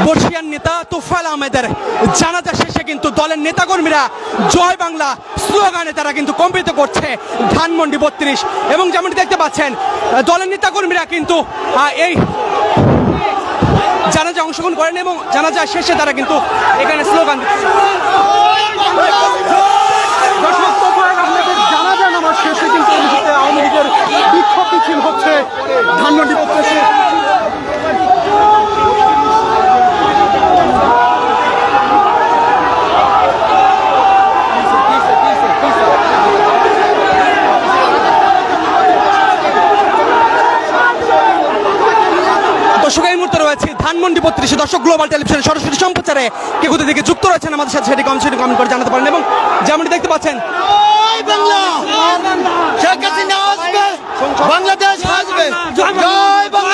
বর্ষিয়ান নেতা তোফায়েল আহমেদের জানাজা শেষে কিন্তু দলের নেতাকর্মীরা জয় বাংলা স্লোগানে তারা কিন্তু কম্পিত করছে ধানমন্ডি 32। এবং যেমনটি দেখতে পাচ্ছেন দলের নেতাকর্মীরা কিন্তু এই জানাজা অংশগ্রহণ করেন এবং জানাজা শেষে তারা কিন্তু এখানে স্লোগান দিচ্ছে। দর্শক, তোফায়েল আহমেদের জানাজা নামাজ শেষে কিন্তু আওয়ামী লীগের বিক্ষোভ মিছিল হচ্ছে ধানমন্ডি 32। দর্শক, এই মুহূর্তে রয়েছে ধানমন্ডি 32। দর্শক, গ্লোবাল টেলিভিশন সরাসরি সম্প্রচারে কে কোথা থেকে যুক্ত রয়েছেন আমাদের সাথে সেটি কমেন্ট করে জানাতে পারেন। এবং যেমনটি দেখতে পাচ্ছেন বাংলাদেশ আসবে, জয় বাংলা।